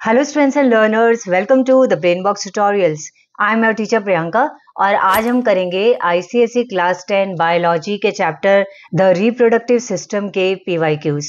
Hello students and learners, welcome to the Brain Box tutorials. I am your teacher Priyanka और आज हम करेंगे ICSE class 10 biology के chapter the reproductive system के PYQs.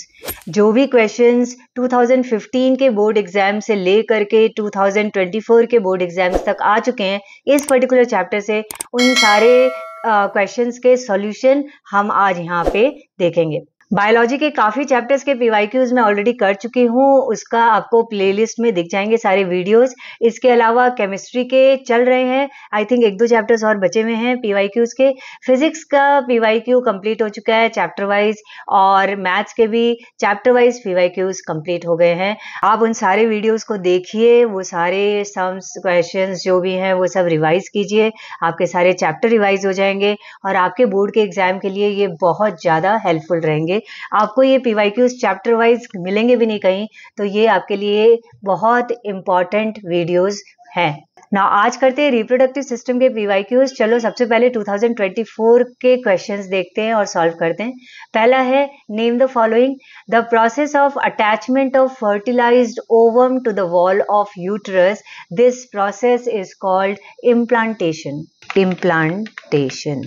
जो भी क्वेश्चंस 2015 के बोर्ड एग्जाम से लेकर के 2024 के बोर्ड एग्जाम्स तक आ चुके हैं इस पर्टिकुलर चैप्टर से, उन सारे क्वेश्चंस के सॉल्यूशन हम आज यहाँ पे देखेंगे। बायोलॉजी के काफी चैप्टर्स के पीवाईक्यूज मैं ऑलरेडी कर चुकी हूँ, उसका आपको प्लेलिस्ट में दिख जाएंगे सारे वीडियोस। इसके अलावा केमिस्ट्री के चल रहे हैं, आई थिंक एक दो चैप्टर्स और बचे हुए हैं पीवाईक्यूज के। फिजिक्स का पीवाईक्यू कंप्लीट हो चुका है चैप्टर वाइज, और मैथ्स के भी चैप्टर वाइज पीवाईक्यूज कंप्लीट हो गए हैं। आप उन सारे वीडियोज को देखिए, वो सारे सम्स क्वेश्चंस जो भी हैं वो सब रिवाइज कीजिए, आपके सारे चैप्टर रिवाइज हो जाएंगे और आपके बोर्ड के एग्जाम के लिए ये बहुत ज्यादा हेल्पफुल रहेंगे। आपको ये पीवाईक्यूज चैप्टर वाइज मिलेंगे भी नहीं कहीं, तो ये आपके लिए बहुत इंपॉर्टेंट वीडियोस हैं। ना आज करते हैं रिप्रोडक्टिव सिस्टम के पीवाईक्यूज। चलो सबसे पहले 2024 के क्वेश्चंस देखते हैं और सॉल्व करते हैं। पहला है, name the following. The process of attachment of fertilised ovum to the wall of uterus, this process is called implantation. Implantation.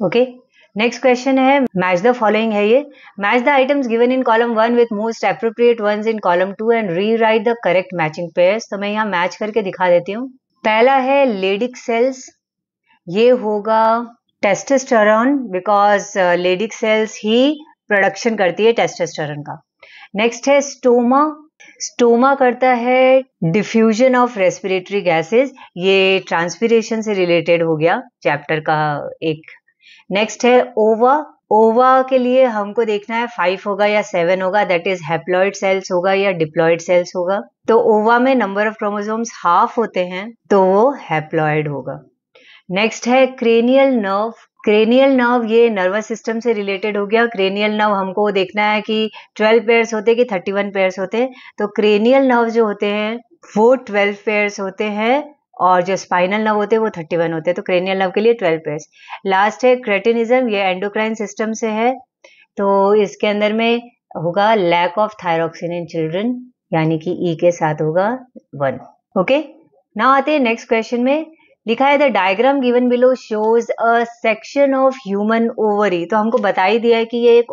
Okay, next question है, मैच द फॉलोइंग है ये। Match the items given in column 1 with most appropriate ones in column 2 and rewrite the correct matching pairs. तो मैं यहाँ match करके दिखा देती हूँ। पहला है लेडिक सेल्स, ये होगा testosterone, because Leydig cells he production करती है टेस्टोस्टेरोन का। नेक्स्ट है स्टोमा, स्टोमा करता है डिफ्यूजन ऑफ रेस्पिरेटरी गैसेस, ये ट्रांसपीरेशन से रिलेटेड हो गया चैप्टर का एक। नेक्स्ट है ओवा, ओवा के लिए हमको देखना है 5 होगा या 7 होगा, दैट इज हैप्लॉइड सेल्स होगा या डिप्लॉइड सेल्स होगा। तो ओवा में नंबर ऑफ क्रोमोसोम्स हाफ होते हैं, तो वो हैप्लॉइड होगा। नेक्स्ट है क्रेनियल नर्व, क्रेनियल नर्व ये नर्वस सिस्टम से रिलेटेड हो गया। क्रेनियल नर्व हमको देखना है कि 12 पेयर्स होते हैं कि 31 पेयर्स होते हैं, तो क्रेनियल नर्व जो होते हैं वो 12 पेयर्स होते हैं और जो स्पाइनल नर्व होते हैं वो 31 होते हैं, तो क्रेनियल नर्व के लिए 12 पेयर्स। लास्ट है क्रेटिनिज्म, ये एंडोक्राइन सिस्टम से है, तो इसके अंदर में होगा lack of thyroxine in children, यानी कि ई के साथ होगा 1। ओके, नाउ आते हैं नेक्स्ट क्वेश्चन में। लिखा है the diagram given below shows a section of human ovary. तो हमको बता ही दिया है कि ये एक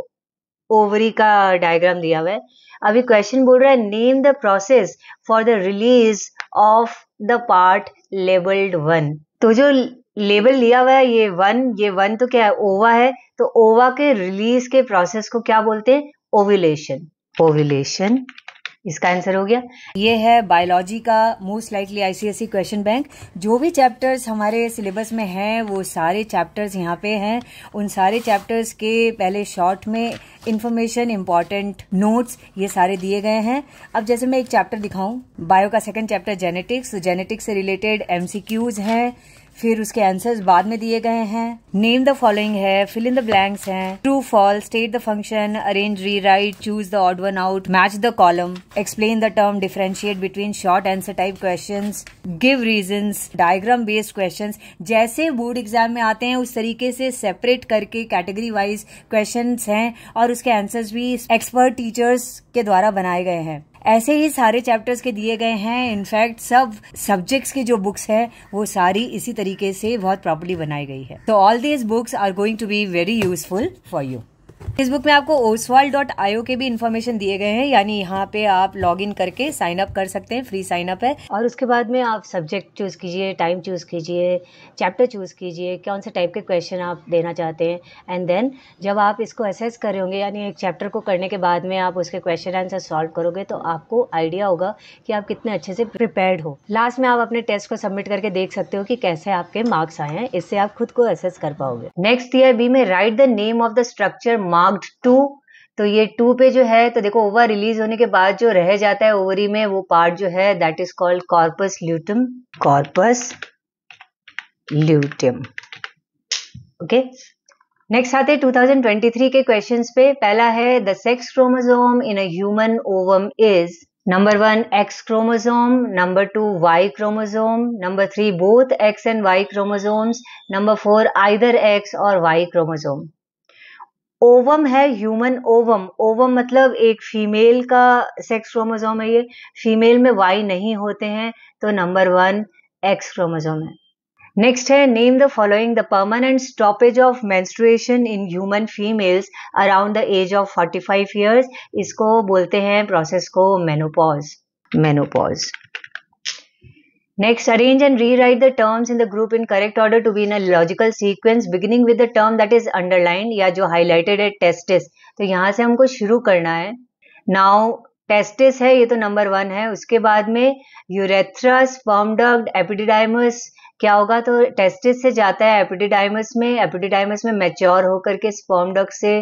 ओवरी का डायग्राम दिया हुआ है। अभी क्वेश्चन बोल रहा है name the process for the release of the part labelled 1। तो जो लेबल लिया हुआ है ये 1, ये 1 तो क्या है, ओवा है, तो ओवा के रिलीज के प्रोसेस को क्या बोलते हैं, ओव्यूलेशन। ओव्यूलेशन इसका आंसर हो गया। ये है बायोलॉजी का most likely ICSE question bank. जो भी चैप्टर्स हमारे सिलेबस में हैं वो सारे चैप्टर्स यहाँ पे हैं। उन सारे चैप्टर्स के पहले शॉर्ट में इंफॉर्मेशन, इंपॉर्टेंट नोट्स ये सारे दिए गए हैं। अब जैसे मैं एक चैप्टर दिखाऊं, बायो का सेकंड चैप्टर जेनेटिक्स, जेनेटिक्स से रिलेटेड एमसीक्यूज हैं, फिर उसके आंसर्स बाद में दिए गए हैं। नेम द फॉलोइंग है, फिल इन द ब्लैंक्स हैं, true false, state the function, arrange rewrite, choose the odd one out, match the column, explain the term, differentiate between short answer type questions, give reasons, diagram based questions. जैसे board exam में आते हैं उस तरीके से separate करके category wise questions हैं और उसके आंसर्स भी एक्सपर्ट टीचर्स के द्वारा बनाए गए हैं। ऐसे ही सारे चैप्टर्स के दिए गए हैं। इनफैक्ट सब सब्जेक्ट्स की जो बुक्स है वो सारी इसी तरीके से बहुत प्रॉपर्ली बनाई गई है। तो all these books are going to be very useful for you. इस बुक में आपको oswald.io के भी इन्फॉर्मेशन दिए गए हैं, यानी यहाँ पे आप लॉग इन करके साइन अप कर सकते हैं, फ्री साइन अप है। और उसके बाद में आप सब्जेक्ट चूज कीजिए, टाइम चूज कीजिए, चैप्टर चूज कीजिए, कौन से टाइप के क्वेश्चन आप देना चाहते हैं, एंड देन जब आप इसको असेस कर रहे होंगे, यानी एक चैप्टर को करने के बाद में आप उसके क्वेश्चन आंसर सॉल्व करोगे, तो आपको आइडिया होगा कि आप कितने अच्छे से प्रिपेयर्ड हो। लास्ट में आप अपने टेस्ट को सबमिट करके देख सकते हो कि कैसे आपके मार्क्स आए हैं, इससे आप खुद को असेस कर पाओगे। नेक्स्ट ईयर बी में right the name of the structure marked 2। तो ये 2 पे जो है, तो देखो ओवा रिलीज होने के बाद जो रह जाता है ओवरी में वो पार्ट जो है that is called corpus luteum. Corpus luteum. Okay, next आते हैं 2023 के क्वेश्चंस पे। पहला है the sex chromosome in a human ovum is number 1 X chromosome, number 2 Y chromosome, number 3 both X and Y chromosomes, number 4 either X और Y chromosome. Ovum है human ovum, ovum मतलब एक फीमेल का sex chromosome है, ये female में Y नहीं होते हैं, तो नंबर 1 एक्स क्रोमोसोम है। नेक्स्ट है name the following the permanent stoppage of menstruation in human females around the age of 45 years, इसको बोलते हैं प्रोसेस को menopause, menopause. Next, arrange and rewrite the terms in the group in correct order to be in a logical sequence, beginning with the term that is underlined या जो highlighted है testis। तो यहाँ से हमको शुरू करना है। Now testis है, ये तो नंबर 1 है। उसके बाद में यूरेथ्रा, स्पर्म डक्ट, एपिडिडाइमस क्या होगा, तो टेस्टिस से जाता है एपिडिडाइमस में, एपिडिडाइमस में मैच्योर होकर के स्पर्म डक्ट से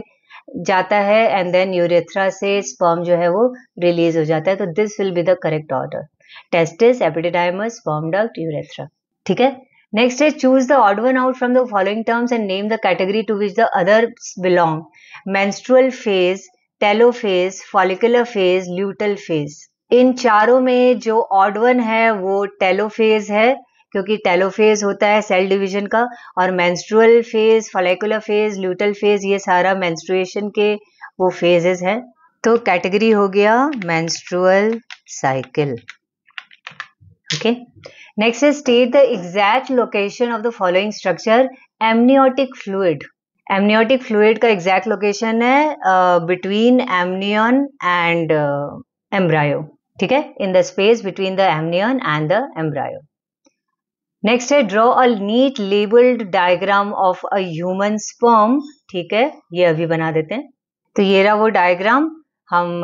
जाता है, एंड देन यूरेथ्रा से स्पर्म जो है वो रिलीज हो जाता है। तो this will be the correct order, testis, epididymis, sperm duct, urethra. ठीक है। नेक्स्ट है choose the odd one out from the following terms and name the category to which the others belong. Menstrual phase, telophase, follicular phase, luteal phase. इन चारों में जो odd one है वो telophase है, क्योंकि टेलोफेज होता है सेल डिवीजन का, और menstrual phase, follicular phase, luteal phase ये सारा मेंस्ट्रुएशन के वो फेजेस हैं। तो कैटेगरी हो गया menstrual cycle. Okay. Next is state the exact location of the following structure. Amniotic fluid. Amniotic fluid का exact location है between amnion and embryo. ठीक है, in the space between the amnion and the embryo. Next है draw a neat labeled diagram of a human sperm. ठीक है, ये अभी बना देते हैं। तो ये रहा वो डायग्राम। हम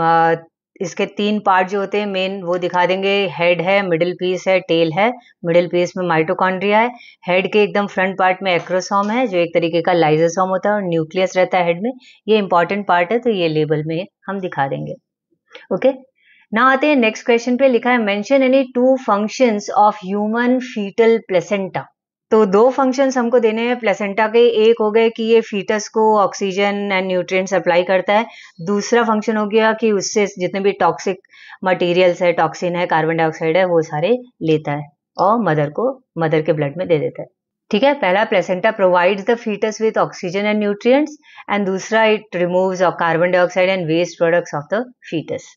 इसके 3 पार्ट जो होते हैं मेन वो दिखा देंगे। हेड है, मिडिल पीस है, टेल है। मिडिल पीस में माइटोकॉन्ड्रिया है, हेड के एकदम फ्रंट पार्ट में एक्रोसोम है जो एक तरीके का लाइजोसोम होता है, और न्यूक्लियस रहता है हेड में। ये इंपॉर्टेंट पार्ट है, तो ये लेबल में हम दिखा देंगे। ओके, ना आते हैं नेक्स्ट क्वेश्चन पे। लिखा है mention any 2 functions of human foetal placenta. तो 2 फंक्शंस हमको देने हैं प्लेसेंटा के। एक हो गए कि ये फीटस को ऑक्सीजन एंड न्यूट्रिएंट सप्लाई करता है। दूसरा फंक्शन हो गया कि उससे जितने भी टॉक्सिक मटेरियल्स है, टॉक्सिन है, कार्बन डाइऑक्साइड है, वो सारे लेता है और मदर के ब्लड में दे देता है। ठीक है, पहला placenta provides the foetus with oxygen and nutrients, and दूसरा it removes carbon dioxide and waste products of the foetus.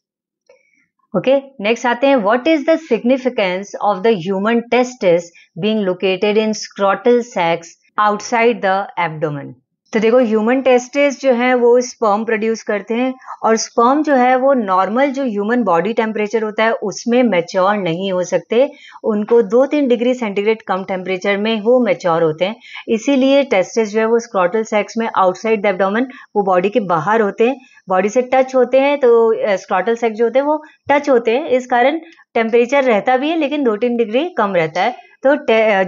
Okay, next आते हैं what is the significance of the human testis being located in scrotal sacs outside the abdomen. तो देखो human testis जो है वो sperm produce करते हैं, और स्पर्म जो है वो नॉर्मल जो ह्यूमन बॉडी टेम्परेचर होता है उसमें मैच्योर नहीं हो सकते। उनको 2-3 डिग्री सेंटीग्रेड कम टेम्परेचर में वो मैच्योर होते हैं। इसीलिए टेस्टिस जो है वो स्क्रॉटल सैक्स में आउटसाइड द एब्डोमेन, वो बॉडी के बाहर होते हैं, बॉडी से टच होते हैं। तो स्क्रॉटल सैक जो होते हैं वो टच होते हैं, इस कारण टेम्परेचर रहता भी है लेकिन 2-3 डिग्री कम रहता है। तो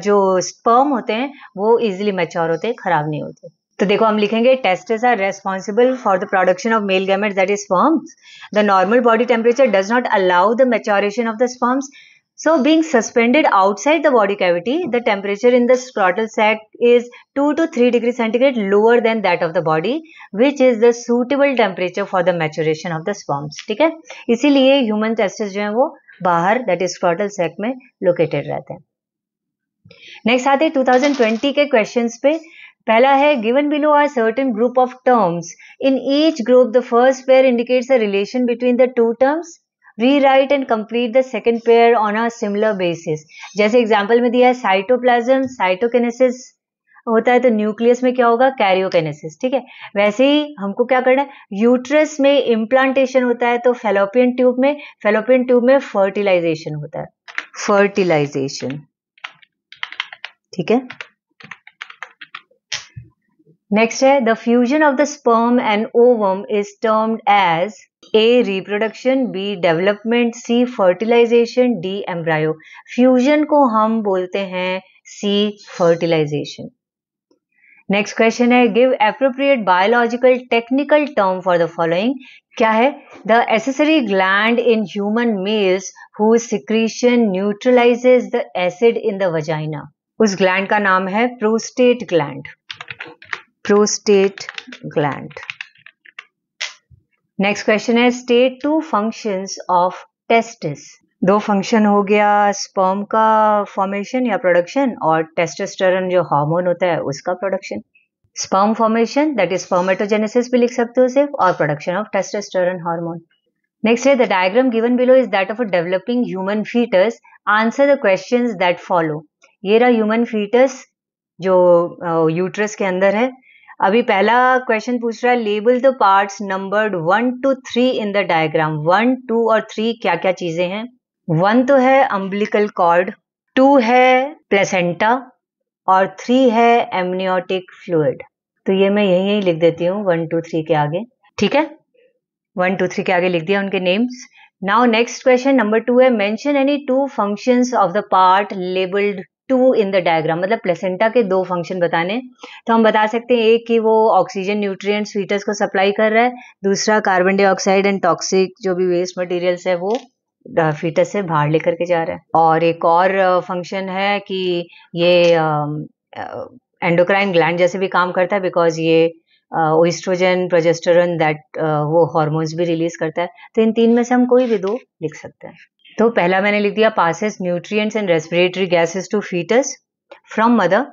जो स्पर्म होते हैं वो इजिली मैच्योर होते हैं, खराब नहीं होते। तो देखो हम लिखेंगे testis are responsible for the production of male gametes that is sperms. The normal body temperature does not allow the maturation of the sperms, so being suspended outside the body cavity, the temperature in the scrotal sac is 2 to 3 degree centigrade lower than that of the body, which is the suitable temperature for the maturation of the sperms। ठीक है, इसीलिए human testis जो है वो बाहर that is scrotal sac में located रहते हैं। नेक्स्ट आते हैं 2020 के क्वेश्चंस पे। पहला है given below are certain group of terms, in each group the first pair indicates a relation between the 2 terms, rewrite and complete the second pair on a similar basis. जैसे example में दिया है cytoplasm cytokinesis होता है, तो nucleus में क्या होगा, कैरियोकिनेसिस। ठीक है, वैसे ही हमको क्या करना है, यूट्रस में इम्प्लांटेशन होता है, तो फैलोपियन ट्यूब में फर्टिलाइजेशन होता है, फर्टिलाइजेशन। ठीक है, नेक्स्ट है the fusion of the sperm and ovum is termed as A reproduction, B development, C fertilization, D embryo। फ्यूजन को हम बोलते हैं C fertilization। नेक्स्ट क्वेश्चन है give appropriate biological technical term for the following. क्या है, the accessory gland in human males whose secretion neutralizes the acid in the vagina। उस gland का नाम है prostate gland, prostate gland. Next question है state 2 functions of testis. 2 function हो गया sperm का फॉर्मेशन या प्रोडक्शन, और टेस्टोस्टेरोन जो हार्मोन होता है उसका production. Sperm formation that is spermatogenesis भी लिख सकते हो सिर्फ, और production of testosterone hormone. Next है the diagram given below is that of a developing human foetus, answer the questions that follow. ये रहा ह्यूमन फीटस जो यूट्रस के अंदर है। अभी पहला क्वेश्चन पूछ रहा है label the parts numbered 1 to 3 in the diagram. 1, 2 और 3 क्या क्या चीजें हैं? 1 तो है अम्बिलिकल कॉर्ड, 2 है प्लेसेंटा और 3 है एमनियोटिक फ्लूइड। तो ये मैं यही लिख देती हूँ 1, 2, 3 के आगे, ठीक है। 1, 2, 3 के आगे लिख दिया उनके names. Now next question number 2 है mention any 2 functions of the part labelled 2 in the diagram. मतलब प्लेसेंटा के 2 फंक्शन बताने। तो हम बता सकते हैं एक कि वो ऑक्सीजन न्यूट्रिएंट्स फीटस को सप्लाई कर रहा है, दूसरा कार्बन डाइऑक्साइड एंड टॉक्सिक जो भी वेस्ट मटेरियल्स है वो फीटस से बाहर लेकर के जा रहा है। और एक और फंक्शन है कि ये एंडोक्राइन ग्लैंड जैसे भी काम करता है, बिकॉज ये ओएस्ट्रोजन प्रोजेस्टेरोन दैट वो हार्मोन्स भी रिलीज करता है। तो इन 3 में से हम कोई भी 2 लिख सकते हैं। तो पहला मैंने लिख दिया passes nutrients and respiratory gases to foetus from mother.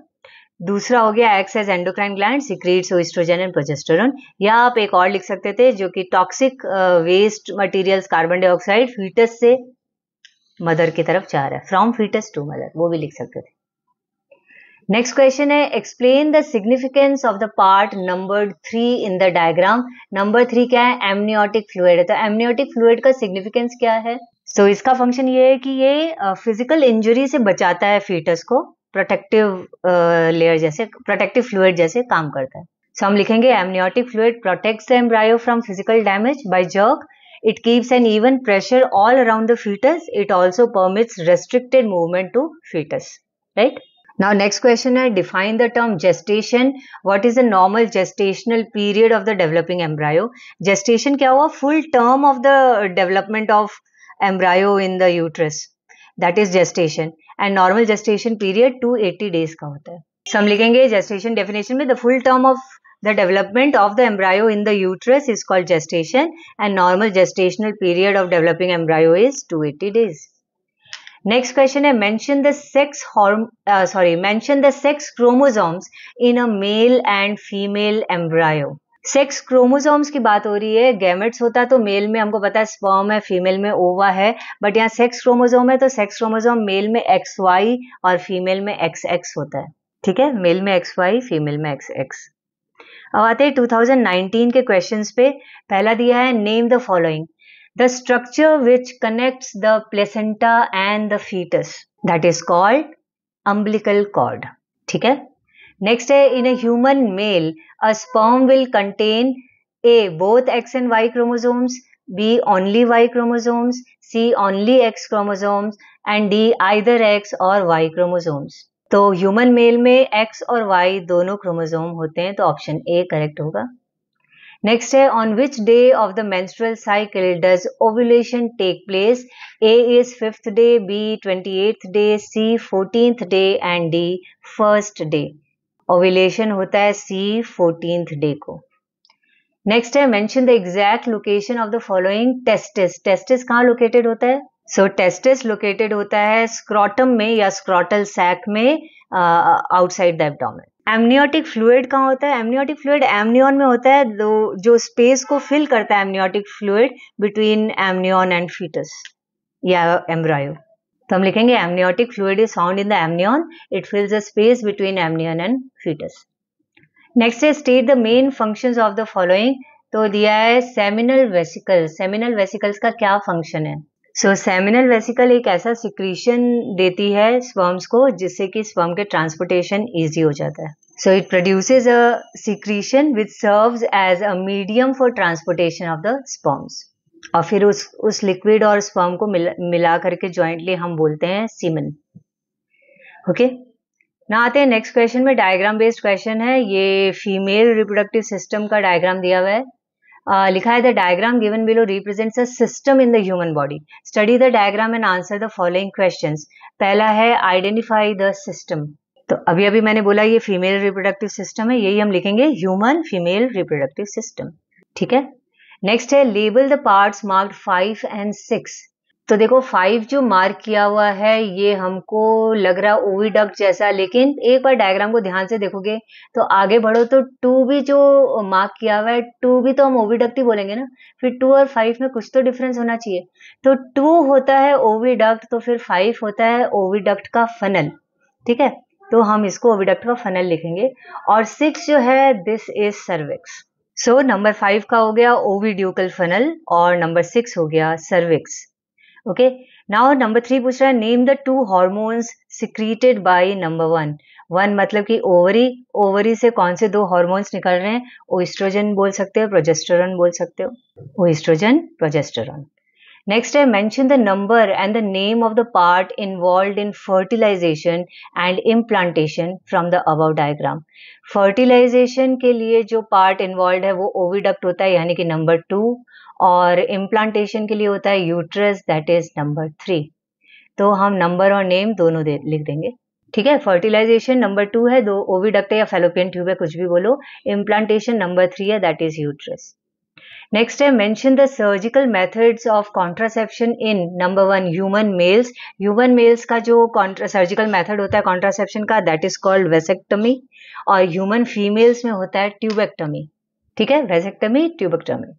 दूसरा हो गया X as endocrine gland secretes oestrogen and progesterone. या आप एक और लिख सकते थे जो कि toxic waste materials carbon dioxide foetus से मदर की तरफ जा रहा है, फ्रॉम फीटस टू मदर, वो भी लिख सकते थे। नेक्स्ट क्वेश्चन है explain the significance of the part number 3 in the diagram. Number 3 क्या है? एमनियोटिक फ्लूइड है। तो एमनियोटिक फ्लूइड का सिग्निफिकेंस क्या है? सो इसका फंक्शन ये है कि ये फिजिकल इंजरी से बचाता है फीटस को, प्रोटेक्टिव लेयर जैसे, प्रोटेक्टिव फ्लूइड जैसे काम करता है। सो हम लिखेंगे amniotic fluid protects the embryo from physical damage bye jerk, it keeps an even pressure all around the fetus, it also permits restricted movement to fetus, right? Now next question है define the term gestation. What is the normal gestational period of the developing embryo? Gestation क्या हुआ? Full term of the development of embryo in the uterus, that is gestation, and normal gestation period 280 days का होता है। So हम लिखेंगे gestation definition में the full term of the development of the embryo in the uterus is called gestation, and normal gestational period of developing embryo is 280 days. Next question है mention the sex chromosomes in a male and female embryo. Sex chromosomes की बात हो रही है। Gametes होता है तो mail में हमको पता है स्पर्म है, फीमेल में ओवा है, बट यहाँ सेक्स क्रोमोसोम है तो सेक्स क्रोमोसोम मेल में XY और फीमेल में XX होता है, ठीक है। मेल में XY, फीमेल में XX। अब आते हैं 2019 के क्वेश्चंस पे। पहला दिया है name the following the structure which connects the placenta and the foetus, that is called umbilical cord, ठीक है। नेक्स्ट है in a human male a sperm will contain A both X and Y chromosomes, B only Y chromosomes, C only X chromosomes and D either X or Y chromosomes. तो human male में X और Y दोनों chromosome होते हैं, तो option A correct होगा। Next है on which day of the menstrual cycle does ovulation take place? A is 5th day, B 28th day, C 14th day and D 1st day. Ovulation होता है C 14th day को। Next है mention the exact location of the following testis. Testis कहाँ located होता है? सो testis located होता है scrotum में या स्क्रॉटल सैक में, outside the abdomen. Amniotic fluid कहाँ होता है? एमनियोटिक फ्लूइड एमनियन में होता है, जो स्पेस को फिल करता है amniotic fluid between amnion and fetus या एम्ब्रायो। तो हम लिखेंगे amniotic fluid is found in the amnion, it fills the space between amnion and fetus. Next है state the main functions of the following. तो दिया है सेमिनल वेसिकल। सेमिनल वेसिकल्स का क्या फंक्शन है? सो सेमिनल वेसिकल एक ऐसा सिक्रीशन देती है स्पर्म्स को जिससे कि स्पर्म के ट्रांसपोर्टेशन इजी हो जाता है। So it produces a secretion which serves as a medium for transportation of the sperms, और फिर उस लिक्विड और स्पर्म को मिला करके जॉइंटली हम बोलते हैं सीमन, ओके। ना आते हैं नेक्स्ट क्वेश्चन में, डायग्राम बेस्ड क्वेश्चन है। ये फीमेल रिप्रोडक्टिव सिस्टम का डायग्राम दिया हुआ है। लिखा है the diagram given below represents a system in the human body, study the diagram and answer the following questions. पहला है आइडेंटिफाई द सिस्टम। तो अभी मैंने बोला ये फीमेल रिप्रोडक्टिव सिस्टम है, यही हम लिखेंगे ह्यूमन फीमेल रिप्रोडक्टिव सिस्टम, ठीक है। नेक्स्ट है label the parts marked 5 and 6। तो देखो 5 जो मार्क किया हुआ है ये हमको लग रहा है ओविडक्ट जैसा, लेकिन एक बार डायग्राम को ध्यान से देखोगे तो आगे बढ़ो तो 2 भी जो मार्क किया हुआ है 2 भी तो हम ओविडक्ट ही बोलेंगे ना, फिर 2 और 5 में कुछ तो डिफरेंस होना चाहिए। तो 2 होता है ओविडक्ट, तो फिर 5 होता है ओविडक्ट का फनल, ठीक है, तो हम इसको ओविडक्ट का फनल लिखेंगे। और 6 जो है this is cervix. So number 5 का हो गया ओविड्यूकल फनल और नंबर 6 हो गया सर्विक्स। ओके, नाउ नंबर 3 पूछ रहा है name the 2 hormones secreted by number 1 मतलब कि ओवरी से कौन से 2 हॉर्मोन्स निकल रहे हैं, ओएस्ट्रोजन बोल सकते हो, प्रोजेस्टेरोन बोल सकते हो, ओएस्ट्रोजन प्रोजेस्टेरोन। नेक्स्ट है mention the number and the name of the part involved in fertilisation and implantation from the above diagram. Fertilisation के लिए जो पार्ट इन्वॉल्व है वो ओविडक्ट होता है यानी कि नंबर 2, और इम्प्लांटेशन के लिए होता है यूट्रस, दैट इज नंबर 3। तो हम नंबर और नेम दोनों लिख देंगे, ठीक है। फर्टिलाइजेशन नंबर 2 है, 2 ओविडक्ट है या फेलोपियन ट्यूब है, कुछ भी बोलो। इम्प्लांटेशन नंबर 3 है, दैट इज यूट्रस। नेक्स्ट है mention the surgical methods of contraception in number 1 human mails. Human mails का जो सर्जिकल मेथड होता है कॉन्ट्रासेप्शन का, दैट इज कॉल्ड वेसेक्टमी, और ह्यूमन फीमेल्स में होता है ट्यूबेक्टमी, ठीक है, वेसेक्टमी ट्यूबेक्टमी।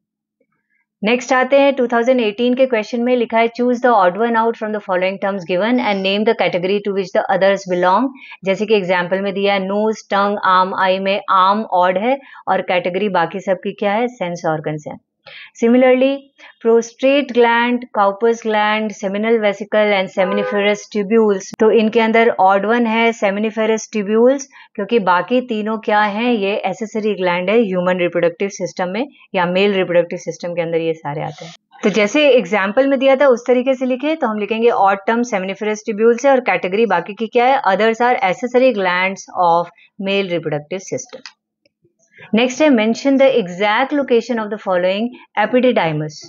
नेक्स्ट आते हैं 2018 के क्वेश्चन में लिखा है choose the odd one out from the following terms given and name the category to which the others belong. जैसे कि एग्जांपल में दिया है नोज, टंग, आर्म, आई में आर्म ऑड है और कैटेगरी बाकी सब की क्या है, सेंस ऑर्गन्स है। Similarly prostate gland, Cowper's gland, seminal vesicle and seminiferous tubules, तो इनके अंदर ऑड वन है सेमिनिफेरस ट्यूब्यूल्स, क्योंकि बाकी तीनों क्या हैं, ये एसेसरी ग्लैंड है ह्यूमन रिप्रोडक्टिव सिस्टम में या मेल रिप्रोडक्टिव सिस्टम के अंदर ये सारे आते हैं। तो जैसे एग्जाम्पल में दिया था उस तरीके से लिखे, तो हम लिखेंगे ऑड टर्म सेमिनिफेरस ट्यूब्यूल्स है और कैटेगरी बाकी की क्या है, others are accessory glands of male reproductive system. Next है mention the exact location of the following epididymis.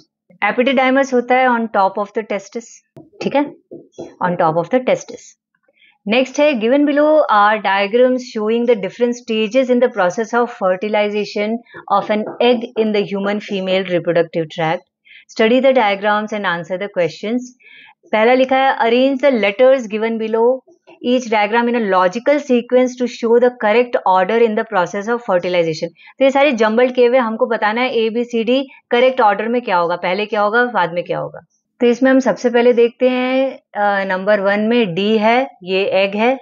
Epididymis होता है on top of the testis, ठीक है, on top of the testis. Next है given below are diagrams showing the different stages in the process of fertilisation of an egg in the human female reproductive tract. Study the diagrams and answer the questions. पहला लिखा है arrange the letters given below each diagram in a logical sequence to show the correct order in the process of fertilization। तो ये सारे jumbled किए हुए हमको बताना है A B C D correct order में क्या होगा, पहले क्या होगा बाद में क्या होगा। तो इसमें हम सबसे पहले देखते हैं नंबर 1 में डी है, ये एग है,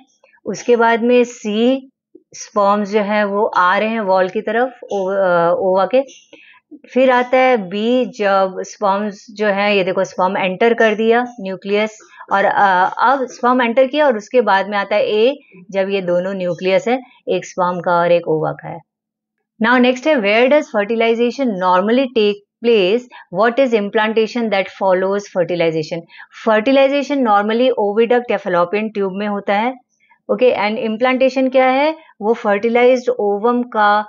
उसके बाद में सी स्पर्म्स जो है वो आ रहे हैं वॉल की तरफ ओवा के, फिर आता है बी जब स्पर्म्स जो है ये देखो स्पर्म एंटर कर दिया न्यूक्लियस, और अब स्पर्म एंटर किया और उसके बाद में आता है ए जब ये दोनों न्यूक्लियस है, एक स्पर्म का और एक ओवा का है। नाउ नेक्स्ट है where does fertilisation normally take place, what is implantation that follows fertilisation. Fertilisation normally oviduct या फैलोपियन ट्यूब में होता है, ओके, एंड इम्प्लांटेशन क्या है, वो फर्टिलाइज्ड ओवम का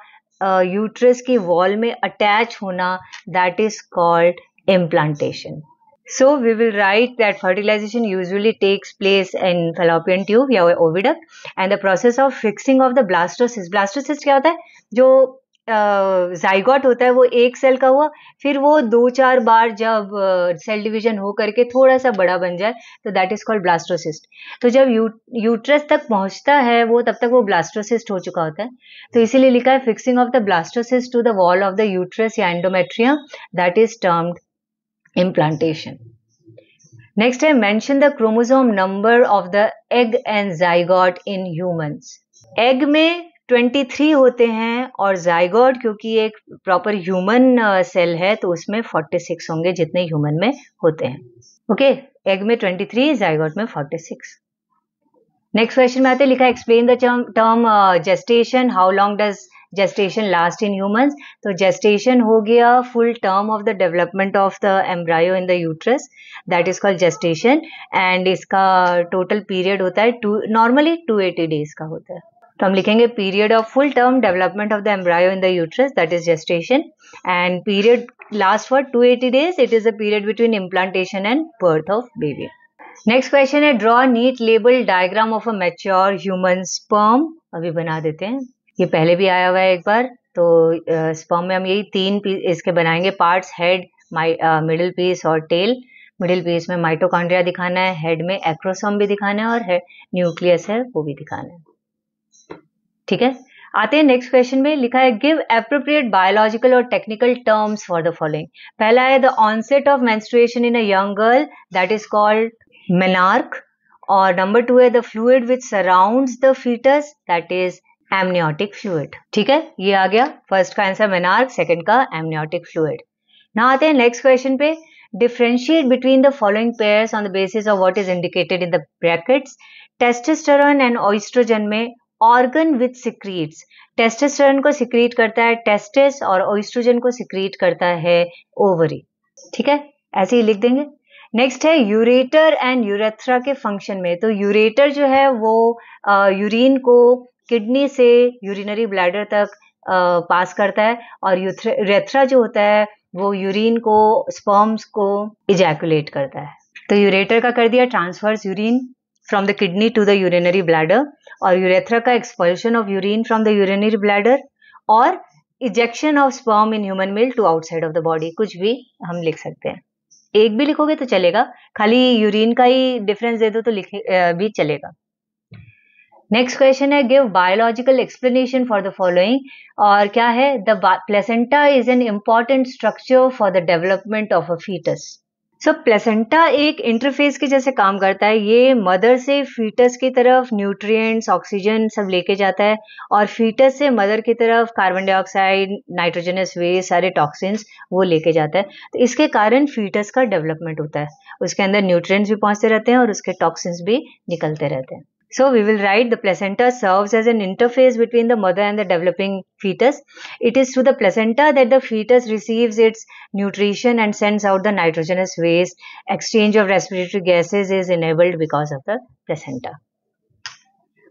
यूट्रस की वॉल में अटैच होना, that is called implantation. So we will write that fertilization usually takes place in fallopian tube या oviduct and the process of fixing of the blastocyst। blastocyst क्या होता है, जो zygote होता है वो एक सेल का हुआ, फिर वो 2-4 बार जब सेल डिवीजन हो करके थोड़ा सा बड़ा बन जाए तो दैट इज कॉल्ड ब्लास्टोसिस्ट। तो जब यूट्रस तक पहुंचता है वो तब तक वो ब्लास्टोसिस्ट हो चुका होता है, तो इसीलिए लिखा है fixing of the blastocyst to the wall of the uterus या endometrium, that is termed implantation। Next है mention the chromosome number of the egg and zygote in humans। egg में 23 होते हैं और zygote क्योंकि एक प्रॉपर ह्यूमन सेल है तो उसमें 46 होंगे जितने ह्यूमन में होते हैं, ओके, egg में 23, zygote में 46। नेक्स्ट क्वेश्चन में आते लिखा है explain the term gestation, how long does gestation last in humans. तो जेस्टेशन हो गया full term of the development of the embryo in the uterus, that is called gestation, and इसका total period होता है नॉर्मली 280 डेज का होता है। तो हम लिखेंगे period of full term development of the embryo in the uterus, that is gestation, and period last for 280 days, it is a period between implantation and birth of baby. Next question है draw neat label diagram of a mature human sperm. अभी बना देते हैं, ये पहले भी आया हुआ है एक बार, तो स्पर्म में हम यही 3 पीस इसके बनाएंगे पार्ट्स, हेड, मिडिल पीस और टेल। मिडिल पीस में माइटोकॉन्ड्रिया दिखाना है, हेड में एक्रोसोम भी दिखाना है और न्यूक्लियस है वो भी दिखाना है। ठीक है, आते हैं नेक्स्ट क्वेश्चन में। लिखा है गिव एप्रोप्रिएट बायोलॉजिकल और technical terms for the following. पहला है the onset of menstruation in a young girl, that is called menarche. और नंबर 2 है the fluid which surrounds the foetus, that is amniotic fluid. ठीक है, ये आ गया फर्स्ट का आंसर मेनार्क, सेकंड का एमनियोटिक फ्लूइड। नाउ आते हैं नेक्स्ट क्वेश्चन पे। Differentiate between the following pairs on the basis of what is indicated in the brackets. Testosterone and oestrogen में ऑर्गन विच सिक्रीट्स, टेस्टोस्टेरोन को secrete करता है testis और ओएस्ट्रोजन को सिक्रीट करता है ओवरी। ठीक है, ऐसे ही लिख देंगे। नेक्स्ट है यूरेटर एंड यूरेथ्रा के फंक्शन में। तो यूरेटर जो है वो यूरिन को किडनी से यूरिनरी ब्लैडर तक पास करता है और यूरेथ्रा जो होता है वो यूरिन को, स्पर्म्स को इजैकुलेट करता है। तो यूरेटर का कर दिया transfers urine from the kidney to the urinary bladder, और यूरेथ्रा का expulsion of urine from the urinary bladder और ejection of sperm in human male to outside of the body. कुछ भी हम लिख सकते हैं, एक भी लिखोगे तो चलेगा, खाली यूरिन का ही डिफरेंस दे दो तो लिखे भी चलेगा। नेक्स्ट क्वेश्चन है give biological explanation for the following. और क्या है, the placenta is an important structure for the development of a foetus. So placenta एक इंटरफेस के जैसे काम करता है, ये मदर से फीटस की तरफ न्यूट्रिएंट्स, ऑक्सीजन सब लेके जाता है और फीटस से मदर की तरफ कार्बन डाइऑक्साइड, नाइट्रोजनस वेस्ट, सारे टॉक्सिन्स वो लेके जाता है। तो इसके कारण फीटस का डेवलपमेंट होता है, उसके अंदर न्यूट्रिएंट्स भी पहुंचते रहते हैं और उसके टॉक्सिन्स भी निकलते रहते हैं। So we will write the placenta serves as an interface between the mother and the developing fetus. It is through the placenta that the fetus receives its nutrition and sends out the nitrogenous waste. Exchange of respiratory gases is enabled because of the placenta.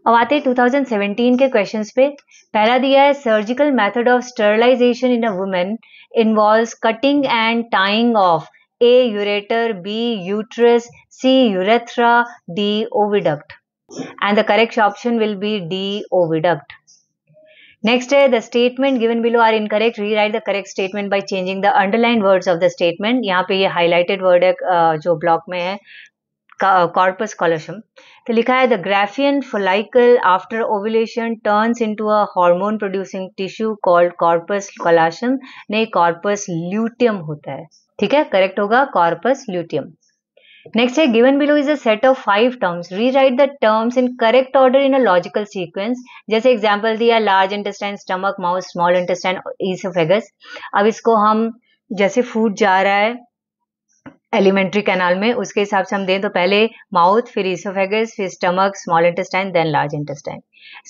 अब आते हैं 2017 के questions पे। पहला दिया है surgical method of sterilisation in a women involves cutting and tying of A. ureter, B. uterus, C. urethra, D. oviduct. And the correct option will be D. oviduct. Next है the statement given below are incorrect. Rewrite the correct statement by changing the underlined words of the statement. यहाँ पे ये highlighted word है जो block में है, corpus callosum। तो लिखा है the Graafian follicle after ovulation turns into a hormone producing tissue called corpus callosum। नहीं, corpus luteum होता है। ठीक है, करेक्ट होगा corpus luteum। Next है given below is a set of 5 terms. Rewrite the terms in correct order in a logical sequence. जैसे example दिया large intestine, stomach, mouth, small intestine, esophagus। अब इसको हम जैसे फूड जा रहा है एलिमेंट्री कैनाल में, उसके हिसाब से हम दें तो पहले माउथ, फिर इसोफेगस, फिर stomach, small intestine, then large intestine.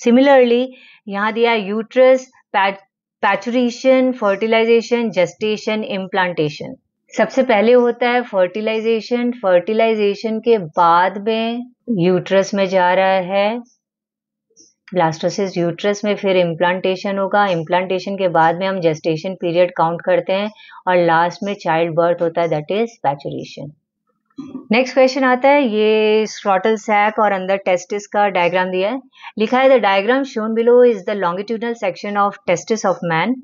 Similarly यहाँ दिया uterus, parturition, fertilisation, gestation, implantation. सबसे पहले होता है फर्टिलाइजेशन, फर्टिलाइजेशन के बाद में यूट्रस में जा रहा है, ब्लास्टोसिस यूट्रस में, फिर इम्प्लांटेशन होगा, इम्प्लांटेशन के बाद में हम जेस्टेशन पीरियड काउंट करते हैं और लास्ट में चाइल्ड बर्थ होता है, दैट इज पैचुरेशन। नेक्स्ट क्वेश्चन आता है, ये स्क्रॉटल सैक और अंदर टेस्टिस का डायग्राम दिया है। लिखा है the diagram shown below is the longitudinal section of testis of man.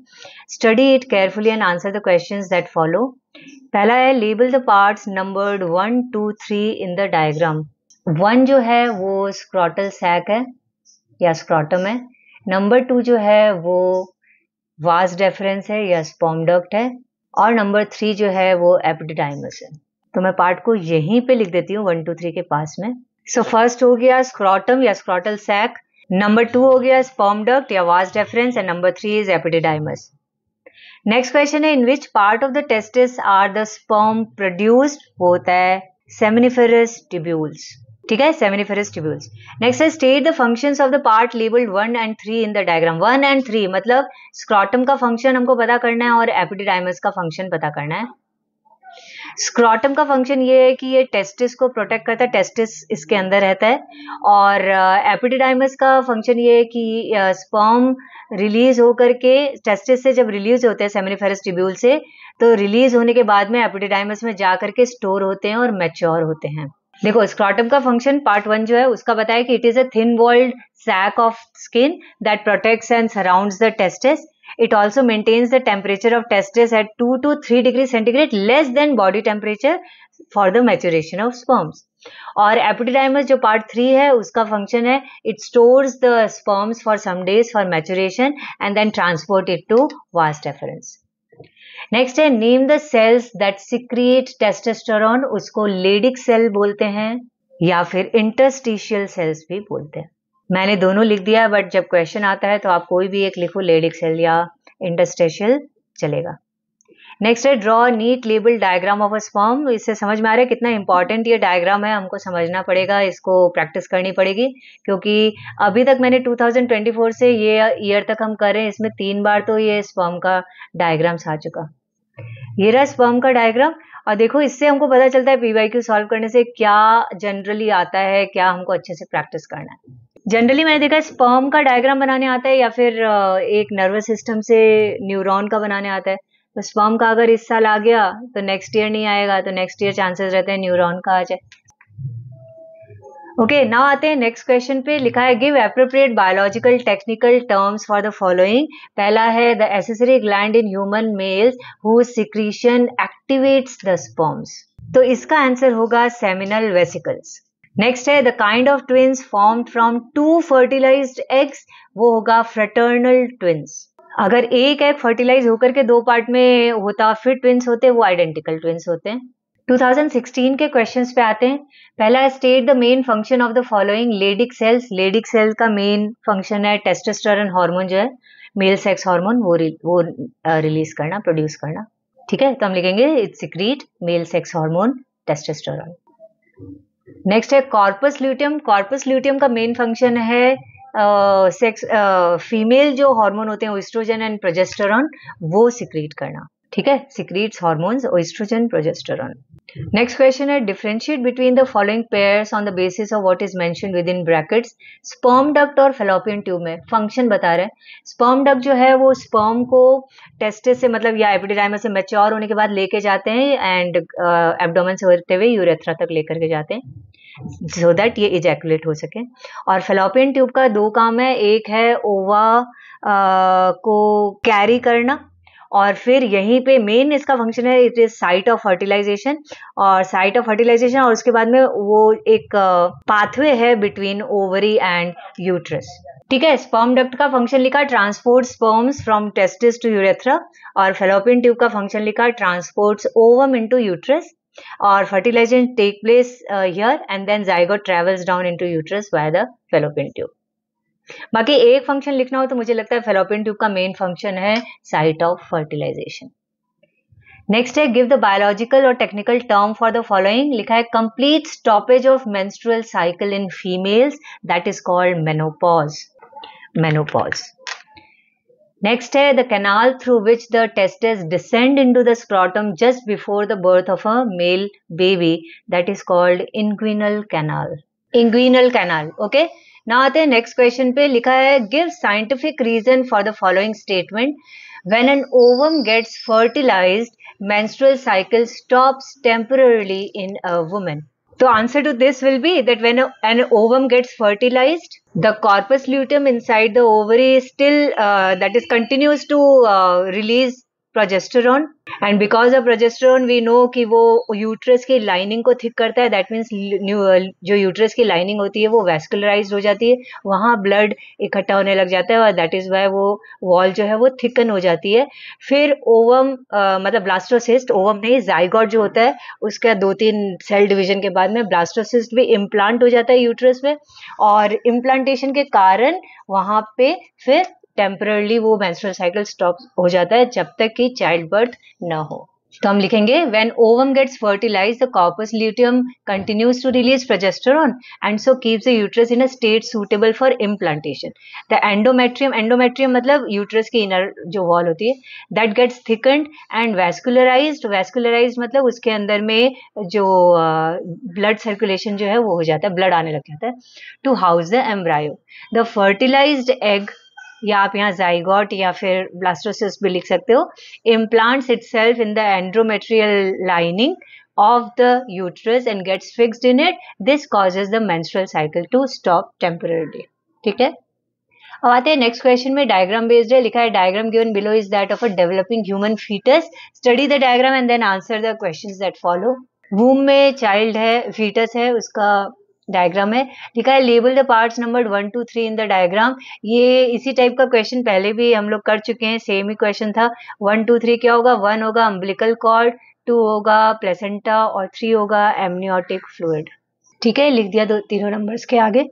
Study it carefully and answer the questions that follow. पहला है label the parts numbered 1, 2, 3 in the diagram. 1 जो है वो स्क्रॉटल सैक है या स्क्रॉटम है। Number 2 जो है वो वास डेफरेंस है या स्पर्म डक्ट है, और नंबर 3 जो है वो एपिडिडाइमस है। तो मैं पार्ट को यहीं पे लिख देती हूँ 1, 2, 3 के पास में। सो फर्स्ट हो गया स्क्रॉटम या स्क्रॉटल सैक, नंबर 2 हो गया स्पर्म डक्ट या vas deferens, and number 3 is epididymis. Next question है in which part of the testis are the sperm produced, वो होता है सेमिनिफेरस ट्यूब्यूल्स। ठीक है, सेमिनिफेरस ट्यूब्यूल्स। नेक्स्ट है state the functions of the part labelled 1 and 3 in the diagram. 1 and 3 मतलब scrotum का function हमको पता करना है और एपिडिडाइमस का फंक्शन पता करना है। स्क्रॉटम का फंक्शन ये है कि ये टेस्टिस को प्रोटेक्ट करता है, टेस्टिस इसके अंदर रहता है, और एपिडिडाइमस का फंक्शन ये है कि स्पर्म रिलीज होकर के टेस्टिस से जब रिलीज होते हैं सेमिनिफेरस ट्यूब्यूल से, तो रिलीज होने के बाद में एपिडिडाइमस में जा करके स्टोर होते हैं और मैच्योर होते हैं। देखो स्क्रॉटम का फंक्शन पार्ट 1 जो है उसका बताया कि it is a thin walled sac of skin that protects and surrounds the testis. It also maintains the temperature of testis at 2 to 3 degrees centigrade less than body temperature for the maturation of sperms. और epididymis जो part 3 है उसका function है it stores the sperms for some days for maturation and then transport it to vas efferens. Next है name the cells that secrete testosterone, उसको Leydig cell बोलते हैं या फिर इंटरस्टिशियल सेल्स भी बोलते हैं। मैंने दोनों लिख दिया, बट जब क्वेश्चन आता है तो आप कोई भी एक लिखो, लेडिक सेल या इंटरस्टिशियल चलेगा। नेक्स्ट है draw neat label diagram of a sperm. इससे समझ में आ रहा है कितना इंपॉर्टेंट ये डायग्राम है, हमको समझना पड़ेगा, इसको प्रैक्टिस करनी पड़ेगी, क्योंकि अभी तक मैंने 2024 से ये ईयर तक हम कर रहे हैं, इसमें 3 बार तो ये स्पर्म का डायग्राम्स आ चुका। ये रहा स्पर्म का डायग्राम। और देखो इससे हमको पता चलता है पीवाईक्यू सॉल्व करने से क्या जनरली आता है, क्या हमको अच्छे से प्रैक्टिस करना है। जनरली मैंने देखा स्पर्म का डायग्राम बनाने आता है या फिर एक नर्वस सिस्टम से न्यूरॉन का बनाने आता है। तो स्पर्म का अगर इस साल आ गया तो नेक्स्ट ईयर नहीं आएगा, तो नेक्स्ट ईयर चांसेस रहते हैं न्यूरॉन का आ जाए। ओके, नाउ आते हैं नेक्स्ट क्वेश्चन पे। लिखा है give appropriate biological technical terms for the following. पहला है the accessory gland in human males whose secretion activates the sperms, तो इसका आंसर होगा सेमिनल वेसिकल्स। नेक्स्ट है the kind of twins formed from 2 fertilised eggs, वो होगा fraternal twins. अगर एक एग फर्टिलाइज होकर के 2 पार्ट में होता फिर ट्विंस होते, वो आइडेंटिकल ट्विंस होते हैं। 2016 के क्वेश्चंस पे आते हैं। पहला है state the main function of the following Leydig cells. Leydig cell का मेन फंक्शन है टेस्टोस्टेरोन हार्मोन जो है मेल सेक्स हार्मोन, वो रिलीज करना, प्रोड्यूस करना। ठीक है, तो हम लिखेंगे it secrete male sex hormone testosterone. Next है कॉर्पस ल्यूटियम। कॉर्पस ल्यूटियम का मेन फंक्शन है सेक्स फीमेल जो हार्मोन होते हैं ओएस्ट्रोजन एंड प्रोजेस्टेरॉन, वो सिक्रीट करना। ठीक है, secretes hormones oestrogen progesterone. Next question है differentiate between the following pairs on the basis of what is mentioned with in brackets. Sperm duct और फेलोपियन ट्यूब में फंक्शन बता रहे हैं। स्पर्म डक्ट जो है वो स्पर्म को टेस्टिस से मतलब या एपिडिडाइमस से मैच्योर होने के बाद लेके जाते हैं एंड एब्डोमेन से होते हुए यूरेथ्रा तक लेकर के जाते हैं सो दैट ये इजैकुलेट हो सके। और फेलोपियन ट्यूब का 2 काम है, एक है ओवा को कैरी करना और फिर यहीं पे मेन इसका फंक्शन है it is site of fertilisation. और साइट ऑफ फर्टिलाइजेशन और उसके बाद में वो एक पाथवे है बिटवीन ओवरी एंड यूट्रस। ठीक है, स्पर्म डक्ट का फंक्शन लिखा transport sperms from testis to urethra, और फेलोपियन ट्यूब का फंक्शन लिखा ट्रांसपोर्ट्स ओवम इनटू यूट्रस, और fertilization take place here and then zygote travels down into uterus via the fallopian tube. बाकी एक function लिखना हो तो मुझे लगता है fallopian tube का मेन फंक्शन है साइट ऑफ फर्टिलाइजेशन। नेक्स्ट है गिव द बायोलॉजिकल और technical term for the following. लिखा है complete stoppage of menstrual cycle in females, that is called menopause. Menopause. Next है the canal through which the testes descend into the scrotum just before the birth of a male baby, that is called inguinal canal. Inguinal canal. Okay. Now आते हैं next question पे। लिखा है give scientific reason for the following statement. When an ovum gets fertilized, menstrual cycle stops temporarily in a woman. The answer to this will be that when an ovum gets fertilized, the corpus luteum inside the ovary is still that is continues to release progesterone, and because of progesterone we know कि वो uterus की lining को thick करता है। That means जो uterus की lining होती है वो वैस्कुलराइज्ड हो जाती है, वहाँ ब्लड इकट्ठा होने लग जाता है और दैट इज वाई वो वॉल जो है वो थिकन हो जाती है। फिर ओवम मतलब ब्लास्टोसिस्ट, ओवम नहीं जाइगोट जो होता है उसका 2-3 सेल डिवीजन के बाद में ब्लास्टोसिस्ट भी इम्प्लांट हो जाता है यूट्रस में, और इम्प्लांटेशन के कारण वहाँ पे फिर टेम्पररली वो मेंस्ट्रुअल साइकिल स्टॉप हो जाता है जब तक कि चाइल्ड बर्थ न हो। तो हम लिखेंगे when ovum gets fertilised the corpus luteum continues to release progesterone and so keeps the uterus in a state suitable for implantation. The endometrium, endometrium मतलब यूट्रस की इनर जो वॉल होती है, that gets thickened and vascularised. Vascularised मतलब उसके अंदर में जो ब्लड सर्कुलेशन जो है वो हो जाता है, ब्लड आने लग जाता है to house the embryo. The fertilised egg, या आप यहाँ जाइगोट या फिर ब्लास्टोसिस्ट भी लिख सकते हो, implants itself in the endometrial lining of the uterus and gets fixed in it. This causes the menstrual cycle to stop temporarily. ठीक है, अब आते हैं नेक्स्ट क्वेश्चन में। डायग्राम बेस्ड है। लिखा है diagram given below is that of a developing human fetus. Study the diagram and then answer the questions that follow. Womb में चाइल्ड है, फीटस है, उसका डायग्राम है, लिखा है label the parts numbered 1 to 3 in the diagram. ये इसी type का क्वेश्चन पहले भी हम लोग कर चुके हैं, सेम ही क्वेश्चन था। 1 2 3 क्या होगा? 1 होगा अम्बिलिकल कॉर्ड, 2 होगा प्लेसेंटा और 3 होगा एमनियोटिक फ्लूइड। ठीक है, लिख दिया दो तीनों नंबर्स के आगे।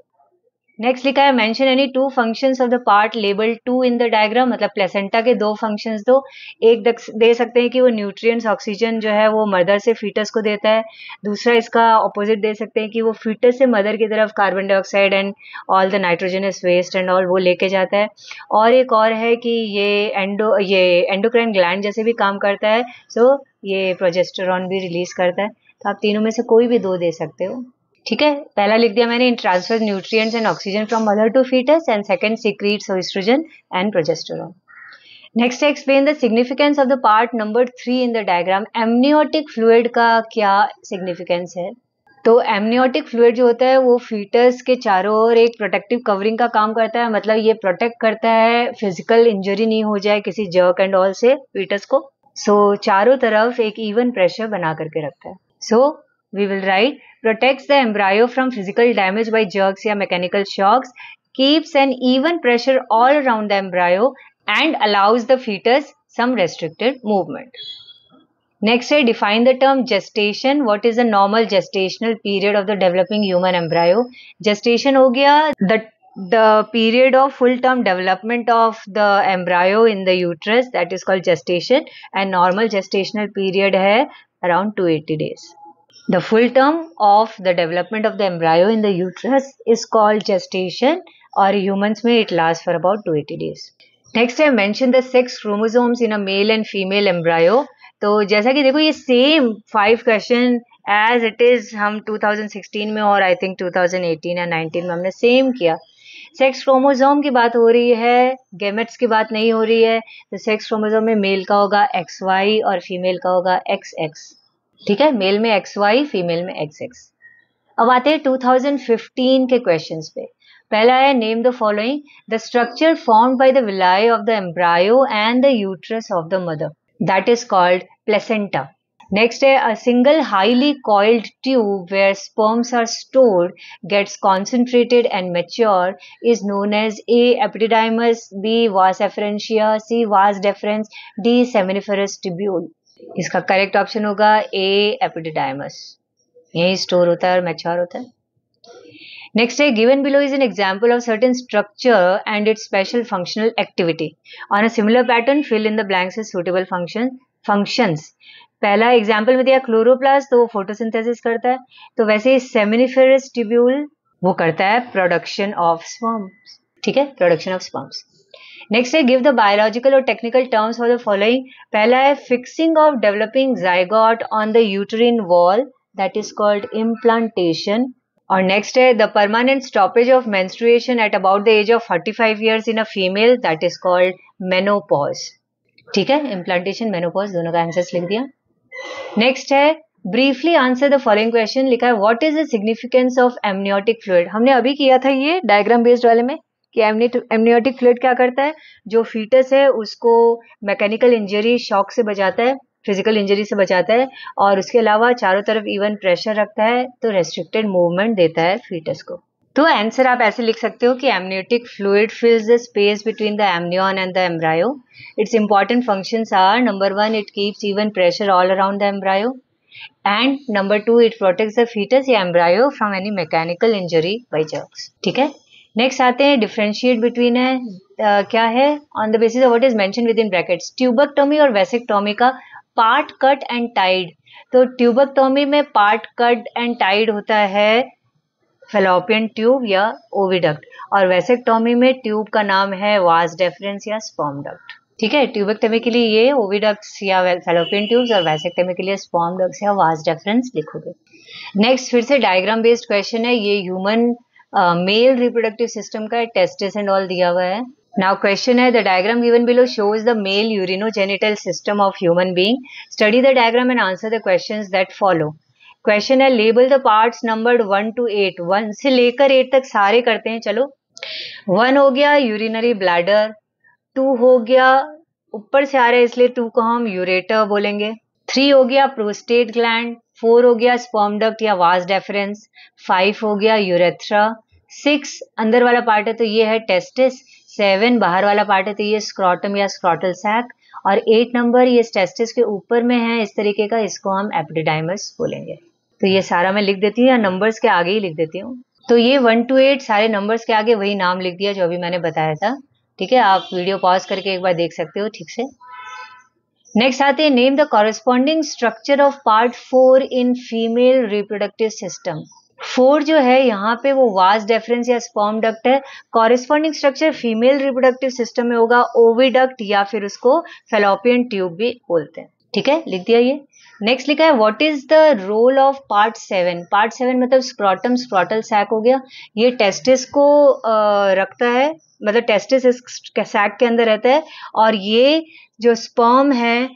नेक्स्ट लिखा है mention any two functions of the part label 2 in the diagram, मतलब प्लेसेंटा के दो फंक्शंस दो। एक दे सकते हैं कि वो न्यूट्रिएंट्स ऑक्सीजन जो है वो मदर से फीटस को देता है, दूसरा इसका ऑपोजिट दे सकते हैं कि वो फीटस से मदर की तरफ carbon dioxide and all the nitrogenous waste and all वो लेके जाता है। और एक और है कि ये एंडोक्राइन ग्लैंड जैसे भी काम करता है, सो ये प्रोजेस्टेरॉन भी रिलीज करता है। तो आप तीनों में से कोई भी दो दे सकते हो। ठीक है, पहला लिख दिया मैंने, in transfer nutrients and oxygen from mother to fetus, and second secretes oestrogen and progesterone. Next है explain the significance of the part number 3 in the diagram. Amniotic fluid का क्या सिग्निफिकेंस है? तो एमनियोटिक फ्लूइड जो होता है वो foetus के चारों ओर एक प्रोटेक्टिव कवरिंग का काम करता है, मतलब ये प्रोटेक्ट करता है फिजिकल इंजरी नहीं हो जाए किसी जर्क एंड ऑल से फीटस को। सो चारों तरफ एक इवन प्रेशर बना करके रखता है। सो we will write protects the embryo from physical damage by jerks या mechanical shocks, keeps an even pressure all around the embryo and allows the fetus some restricted movement. Next है define the term gestation. What is the normal gestational period of the developing human embryo? Gestation हो गया the period of full term development of the embryo in the uterus, that is called gestation, and normal gestational period है around 280 days. The full term of the development of the embryo in the uterus is called gestation, और humans में it lasts for about 280 days. Next I mention the sex chromosomes in a male and female embryo. तो जैसा कि देखो ये same 5 question as it is हम 2016 में और I think 2018 या 19 में हमने same किया। सेक्स क्रोमोसोम की बात हो रही है, गेमेट्स की बात नहीं हो रही है। तो सेक्स क्रोमोसोम में मेल का होगा XY और फीमेल का होगा XX। ठीक है, मेल में XY, फीमेल में XX। अब आते हैं 2015 के क्वेश्चंस पे। पहला है name the following the structure formed by the villi of the embryo and the uterus of the mother, that is called placenta. Next है a single highly coiled tube where sperms are stored gets concentrated and mature is known as A epididymis, B vas efferentia, C vas deferens, D seminiferous tubule. इसका correct option होगा A epididymis, यही store होता है और mature होता है। Next है given below is an example of certain structure and its special functional activity on a similar pattern, fill in the blanks with suitable functions. पहला example में दिया क्लोरोप्लास्ट, तो वो फोटोसिंथेसिस करता है, तो वैसे ही सेमिनिफेरस ट्यूब्यूल वो करता है प्रोडक्शन ऑफ स्पर्म्स। ठीक है, प्रोडक्शन ऑफ स्पर्म्स। नेक्स्ट है गिव द बायोलॉजिकल और technical terms for the following. पहला है fixing of developing zygote on the uterine wall, that is called implantation. और नेक्स्ट है the permanent stoppage of menstruation at about the age of 45 years in a female, that is called menopause. ठीक है, implantation menopause दोनों का answers लिख दिया। Next है briefly answer the following question, लिखा है what is the significance of amniotic fluid. हमने अभी किया था ये डायग्राम बेस्ड वाले में कि एमनियोटिक फ्लूइड क्या करता है, जो फीटस है उसको मैकेनिकल इंजरी शॉक से बचाता है, फिजिकल इंजरी से बचाता है, और उसके अलावा चारों तरफ इवन प्रेशर रखता है, तो रेस्ट्रिक्टेड मूवमेंट देता है फीटस को। तो आंसर आप ऐसे लिख सकते हो कि amniotic fluid fills the space between the amnion and the embryo. Its important functions are number 1 it keeps even pressure all around the embryo, and number 2 it protects the fetus या embryo from any mechanical injury by jerks. ठीक है, next आते हैं differentiate between है क्या है on the basis of what is mention with in brackets. Tubectomy और vasectomy का पार्ट कट एंड टाइड। तो ट्यूबेक्टोमी में पार्ट कट एंड टाइड होता है फेलोपियन ट्यूब या ओविडक्ट, और वेसेक्टोमी में ट्यूब का नाम है वास डेफरेंस या स्पर्म डक्ट। ठीक है, ट्यूबेक्टोमी के लिए ये ओविडक्ट्स या फेलोपियन ट्यूब्स, और वेसेक्टोमी के लिए स्पर्म डक्ट्स या वास डेफरेंस लिखोगे। नेक्स्ट फिर से डायग्राम बेस्ड क्वेश्चन है, ये ह्यूमन मेल रिप्रोडक्टिव सिस्टम का टेस्टिस एंड ऑल दिया हुआ है। नाउ क्वेश्चन है the diagram given below shows the male urinogenital system of human being, study the diagram and answer the questions that follow. Question है label the parts numbered 1 to 8, 1 से लेकर 8 तक सारे करते हैं। चलो, 1 हो गया यूरिनरी ब्लैडर, 2 हो गया ऊपर से आ रहा है इसलिए 2 को हम यूरेटर बोलेंगे, 3 हो गया प्रोस्टेट ग्लैंड, 4 हो गया स्पर्म डक्ट या वास डेफरेंस, 5 हो गया यूरेथ्रा, 6 अंदर वाला पार्ट है तो ये है टेस्टिस, 7 बाहर वाला पार्ट है तो ये स्क्रॉटम या स्क्रॉटल सैक, और 8 नंबर ये टेस्टिस के ऊपर में है इस तरीके का, इसको हम एपिडिडाइमस बोलेंगे। तो ये सारा मैं लिख देती हूँ या नंबर्स के आगे ही लिख देती हूँ। तो ये 1 to 8 सारे नंबर्स के आगे वही नाम लिख दिया जो अभी मैंने बताया था। ठीक है, आप वीडियो पॉज करके एक बार देख सकते हो ठीक से। नेक्स्ट आते हैं, name the corresponding structure of part 4 in female reproductive system. 4 जो है यहाँ पे वो वास डेफरेंस या स्पर्म डक्ट है। Corresponding structure female reproductive system में होगा ओविडक्ट या फिर उसको फेलोपियन ट्यूब भी बोलते हैं। ठीक है, लिख दिया ये। नेक्स्ट लिखा है what is the role of part 7। Part 7 मतलब स्क्रॉटम, स्क्रॉटल सैक हो गया। ये टेस्टिस को रखता है, मतलब टेस्टिस इस सैक के अंदर रहता है, और ये जो स्पर्म है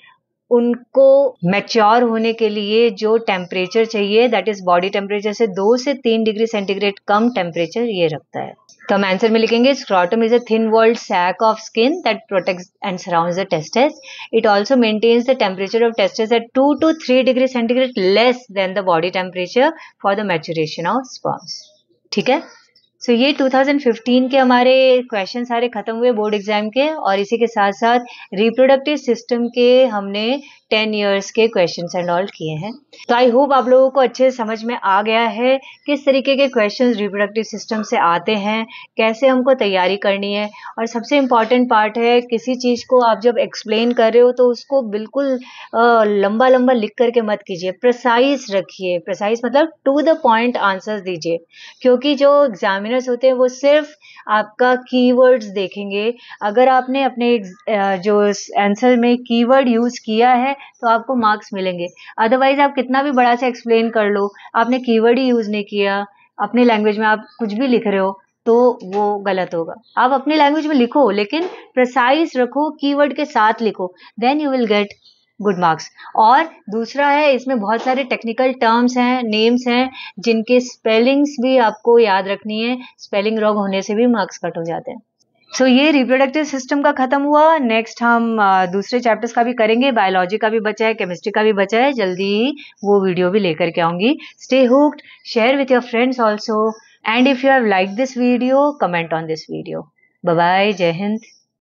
उनको मैच्योर होने के लिए जो टेम्परेचर चाहिए, दैट इज बॉडी टेम्परेचर से 2 से 3 डिग्री सेंटीग्रेड कम टेम्परेचर ये रखता है। तो हम आंसर में लिखेंगे scrotum is a thin walled sac of skin that protects and surrounds the testis. It also maintains the temperature of testis at 2 to 3 degree centigrade less than the body temperature for the maturation of sperms. ठीक है, सो ये 2015 के हमारे question सारे खत्म हुए board exam के, और इसी के साथ साथ रिप्रोडक्टिव सिस्टम के हमने 10 इयर्स के क्वेश्चंस एंड ऑल किए हैं। तो आई होप आप लोगों को अच्छे से समझ में आ गया है किस तरीके के क्वेश्चंस रिप्रोडक्टिव सिस्टम से आते हैं, कैसे हमको तैयारी करनी है। और सबसे इम्पॉर्टेंट पार्ट है, किसी चीज़ को आप जब एक्सप्लेन कर रहे हो तो उसको बिल्कुल लंबा लंबा लिख करके मत कीजिए, प्रिसाइज रखिए। प्रिसाइज मतलब टू द पॉइंट आंसर्स दीजिए, क्योंकि जो एग्जामिनर्स होते हैं वो सिर्फ आपका कीवर्ड्स देखेंगे। अगर आपने अपने जो आंसर में कीवर्ड यूज किया है तो आपको मार्क्स मिलेंगे। अदरवाइज आप कितना भी बड़ा सा एक्सप्लेन कर लो, आपने कीवर्ड ही यूज नहीं किया, अपनी लैंग्वेज में आप कुछ भी लिख रहे हो तो वो गलत होगा। आप अपनी लैंग्वेज में लिखो लेकिन प्रिसाइज रखो, कीवर्ड के साथ लिखो, then you will get good marks. और दूसरा है, इसमें बहुत सारे टेक्निकल टर्म्स हैं, नेम्स हैं, जिनके स्पेलिंग्स भी आपको याद रखनी है। स्पेलिंग रॉन्ग होने से भी मार्क्स कट हो जाते हैं। सो ये रिप्रोडक्टिव सिस्टम का खत्म हुआ। नेक्स्ट हम दूसरे चैप्टर्स का भी करेंगे, बायोलॉजी का भी बचा है, केमिस्ट्री का भी बचा है, जल्दी ही वो वीडियो भी लेकर के आऊंगी। Stay hooked, share with your friends also, and if you have like this video, comment on this video. Bye bye, जय हिंद।